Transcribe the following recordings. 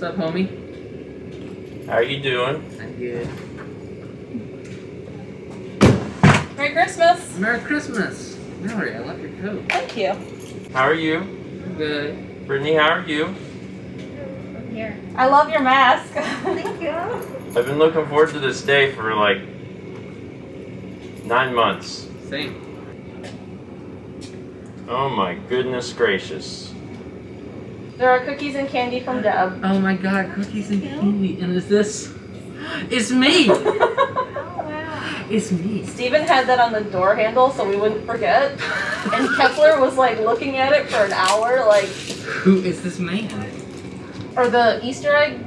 up, homie? How are you doing? I'm good. Merry Christmas! Merry Christmas! Mallory, I love your coat. Thank you. How are you? I'm good. Brittany, how are you? I'm here. I love your mask. Thank you. I've been looking forward to this day for like 9 months. Same. Oh my goodness gracious. There are cookies and candy from Deb. Oh my god, cookies and candy. And is this? It's me! Oh, wow. It's me. Steven had that on the door handle so we wouldn't forget. And Kepler was like looking at it for an hour, like. Who is this man? Are the Easter egg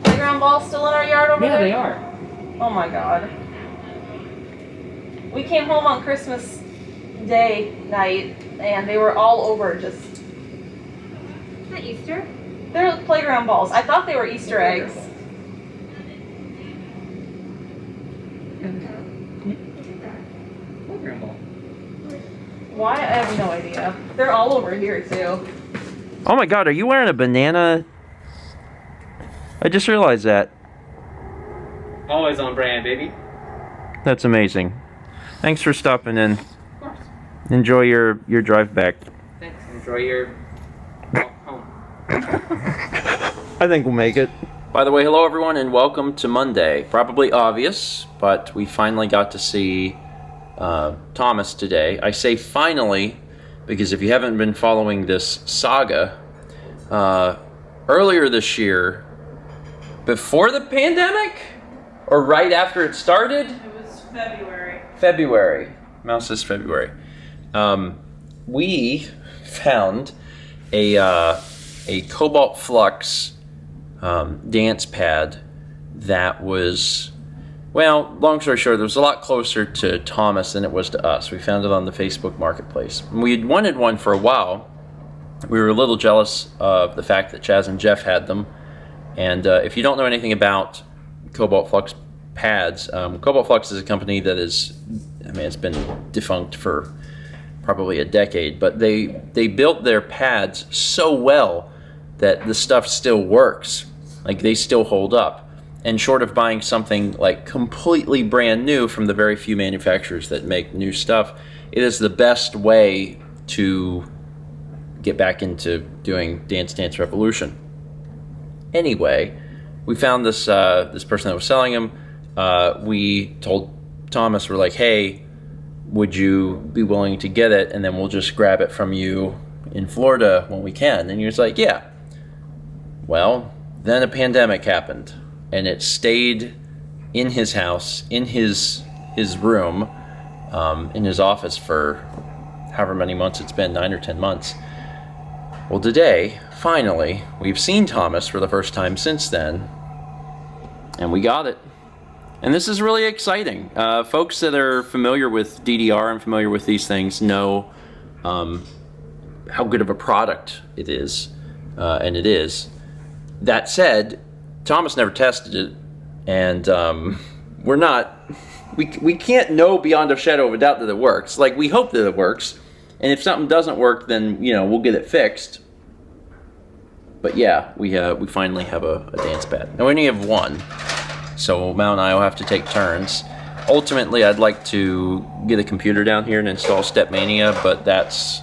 playground balls still in our yard over Yeah, there? they are. Oh my god. We came home on Christmas Day night and they were all over just. Is that Easter? They're playground balls. I thought they were Easter eggs. Playground ball. Why? I have no idea. They're all over here too. Oh my god, are you wearing a banana? I just realized that. Always on brand, baby. That's amazing. Thanks for stopping in. Of course. Enjoy your drive back. Thanks. Enjoy your walk home. I think we'll make it. By the way, hello everyone and welcome to Monday. Probably obvious, but we finally got to see Thomas today. I say finally because if you haven't been following this saga, earlier this year, before the pandemic, or right after it started? It was February. February. Mouse says February. We found a Cobalt Flux dance pad that was, well, long story short, it was a lot closer to Thomas than it was to us. We found it on the Facebook Marketplace. And we had wanted one for a while. We were a little jealous of the fact that Chaz and Jeff had them. And if you don't know anything about Cobalt Flux pads, Cobalt Flux is a company that is, I mean, it's been defunct for probably a decade, but they built their pads so well that the stuff still works. Like, they still hold up. And short of buying something like completely brand new from the very few manufacturers that make new stuff, it is the best way to get back into doing Dance Dance Revolution. Anyway, we found this this person that was selling them. We told Thomas, we're like, hey, would you be willing to get it? And then we'll just grab it from you in Florida when we can. And he was like, yeah. Well, then a pandemic happened. And it stayed in his house, in his room, in his office for however many months it's been, 9 or 10 months. Well, today, finally, we've seen Thomas for the first time since then, and we got it. And this is really exciting. Folks that are familiar with DDR and familiar with these things know how good of a product it is, and it is. That said, Thomas never tested it, and we can't know beyond a shadow of a doubt that it works. Like, we hope that it works, and if something doesn't work, then, you know, we'll get it fixed. But yeah, we finally have a dance pad. Now we only have one, so Mal and I will have to take turns. Ultimately, I'd like to get a computer down here and install Stepmania, but that's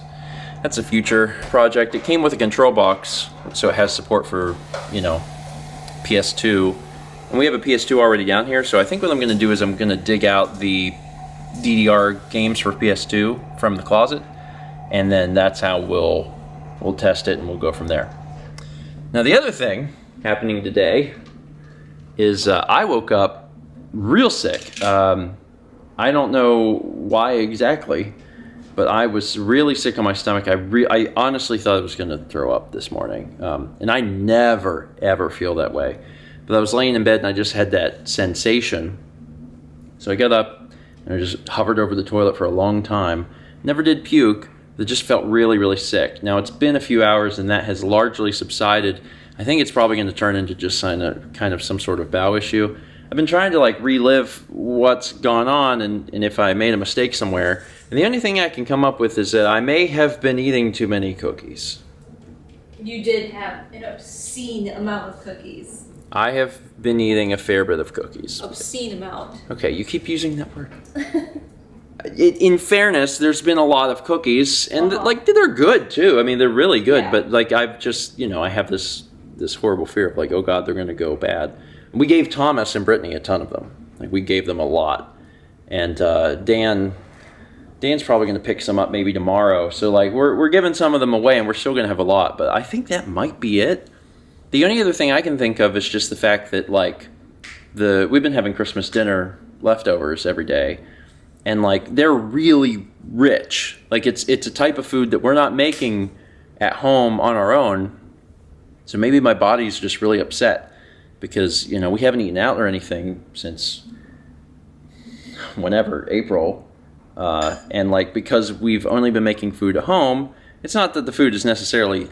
a future project. It came with a control box, so it has support for, you know, PS2. And we have a PS2 already down here, so I think what I'm going to do is I'm going to dig out the DDR games for PS2 from the closet, and then that's how we'll test it and we'll go from there. Now the other thing happening today is I woke up real sick. I don't know why exactly, but I was really sick on my stomach. I honestly thought I was going to throw up this morning, and I never ever feel that way. But I was laying in bed and I just had that sensation. So I got up and I just hovered over the toilet for a long time. Never did puke. That just felt really, really sick. Now it's been a few hours and that has largely subsided. I think it's probably going to turn into just kind of some sort of bowel issue. I've been trying to like relive what's gone on and if I made a mistake somewhere. And the only thing I can come up with is that I may have been eating too many cookies. You did have an obscene amount of cookies. I have been eating a fair bit of cookies. Obscene amount. Okay, you keep using that word. In fairness, there's been a lot of cookies, and like they're good too. I mean, they're really good. Yeah. But like I've just, I have this horrible fear of like, oh God, they're going to go bad. We gave Thomas and Brittany a ton of them. Like we gave them a lot, and Dan's probably going to pick some up maybe tomorrow. So like we're giving some of them away, and we're still going to have a lot. But I think that might be it. The only other thing I can think of is just the fact that like we've been having Christmas dinner leftovers every day, and like they're really rich. Like it's a type of food that we're not making at home on our own. So maybe my body's just really upset because we haven't eaten out or anything since whenever, April, and like because we've only been making food at home. It's not that the food is necessarily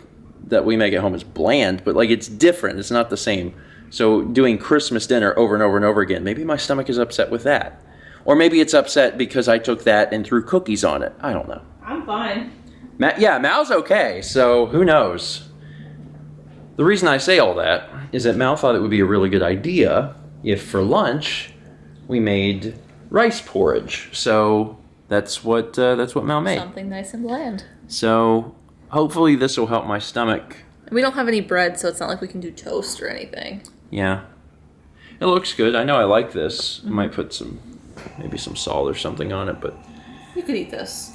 that we make at home is bland, but like it's different. It's not the same. So doing Christmas dinner over and over and over again, maybe my stomach is upset with that. Or maybe it's upset because I took that and threw cookies on it. I don't know. I'm fine. Mal's okay, so who knows? The reason I say all that is that Mal thought it would be a really good idea if for lunch we made rice porridge. So that's what Mal made. Something nice and bland. So hopefully this will help my stomach. We don't have any bread, so it's not like we can do toast or anything. Yeah. It looks good. I know I like this. I might put maybe some salt or something on it, but... You could eat this.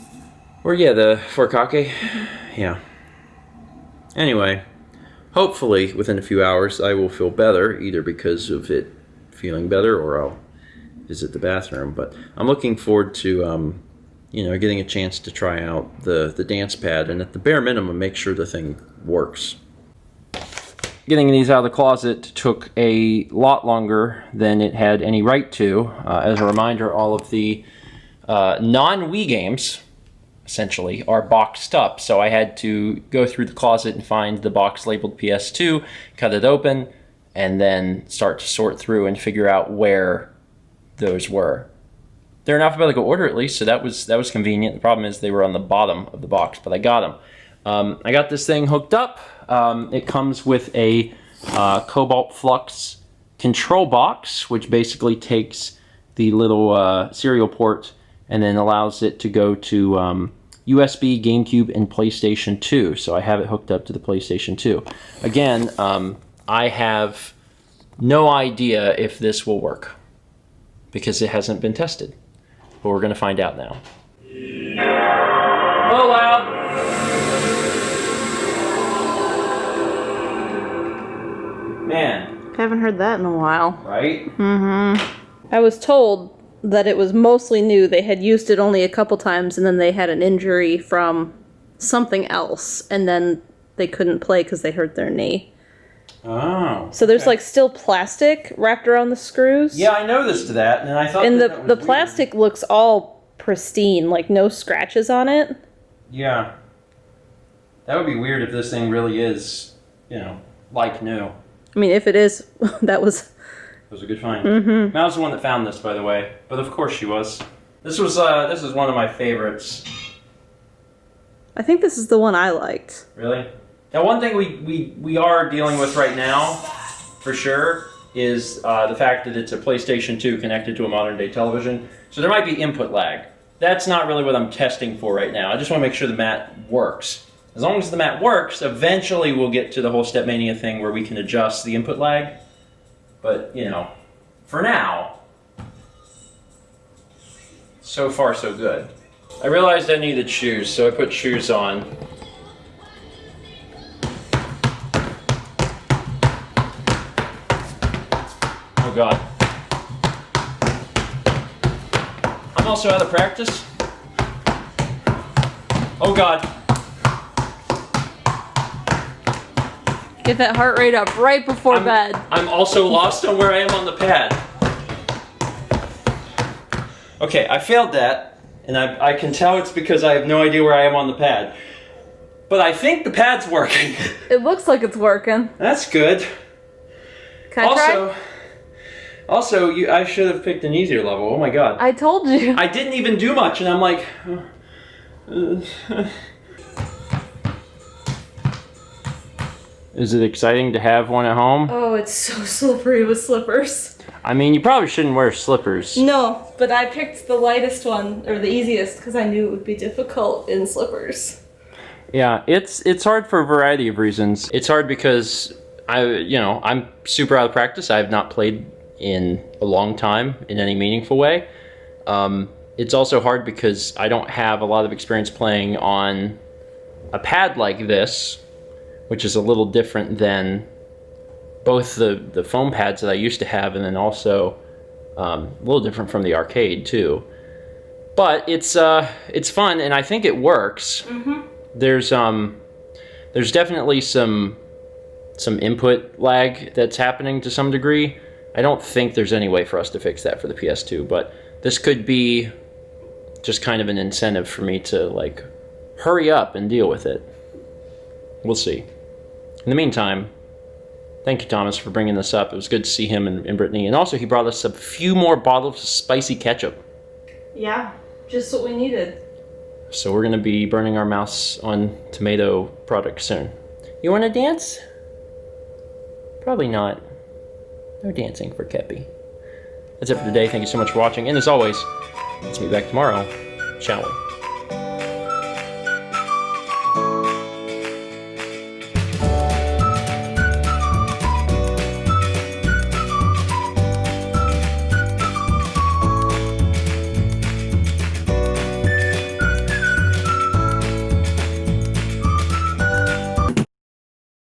Or yeah, the furikake. Yeah. Anyway, hopefully within a few hours I will feel better, either because of it feeling better or I'll visit the bathroom. But I'm looking forward to... getting a chance to try out the dance pad, and at the bare minimum, make sure the thing works. Getting these out of the closet took a lot longer than it had any right to. As a reminder, all of the non-Wii games, essentially, are boxed up. So I had to go through the closet and find the box labeled PS2, cut it open, and then start to sort through and figure out where those were. They're in alphabetical order at least, so that was convenient. The problem is they were on the bottom of the box, but I got them. I got this thing hooked up. It comes with a Cobalt Flux control box, which basically takes the little serial port and then allows it to go to USB, GameCube, and PlayStation 2. So I have it hooked up to the PlayStation 2. Again, I have no idea if this will work because it hasn't been tested. But we're going to find out now. Oh, loud! Man. I haven't heard that in a while. Right? Mm-hmm. I was told that it was mostly new. They had used it only a couple times, and then they had an injury from something else, and then they couldn't play because they hurt their knee. Oh. So there's like still plastic wrapped around the screws. Yeah, I noticed that, and I thought and that the was plastic looks all pristine, like no scratches on it. Yeah. That would be weird if this thing really is, like new. I mean, if it is, that was... It was a good find. Mm-hmm. Mal's the one that found this, by the way. But of course she was. This is one of my favorites. I think this is the one I liked. Really? Now, one thing we are dealing with right now, for sure, is the fact that it's a PlayStation 2 connected to a modern-day television. So there might be input lag. That's not really what I'm testing for right now. I just want to make sure the mat works. As long as the mat works, eventually we'll get to the whole Stepmania thing where we can adjust the input lag. But, for now, so far so good. I realized I needed shoes, so I put shoes on. Oh God. I'm also out of practice. Oh God. Get that heart rate up right before bed. I'm also lost on where I am on the pad. Okay, I failed that, and I can tell it's because I have no idea where I am on the pad. But I think the pad's working. It looks like it's working. That's good. Can I try? Also, I should have picked an easier level. Oh my God. I told you. I didn't even do much, and I'm like... Is it exciting to have one at home? Oh, it's so slippery with slippers. I mean, you probably shouldn't wear slippers. No, but I picked the lightest one, or the easiest, because I knew it would be difficult in slippers. Yeah, it's hard for a variety of reasons. It's hard because I'm super out of practice. I have not played in a long time in any meaningful way. It's also hard because I don't have a lot of experience playing on a pad like this, which is a little different than both the foam pads that I used to have, and then also a little different from the arcade too. But it's fun, and I think it works. Mm-hmm. There's definitely some input lag that's happening to some degree. I don't think there's any way for us to fix that for the PS2, but this could be just kind of an incentive for me to like hurry up and deal with it. We'll see. In the meantime, thank you, Thomas, for bringing this up. It was good to see him and Brittany, and also he brought us a few more bottles of spicy ketchup. Yeah, just what we needed. So we're gonna be burning our mouths on tomato products soon. You wanna dance? Probably not. No dancing for Kepi. That's it for today. Thank you so much for watching, and as always, let's meet back tomorrow, shall we?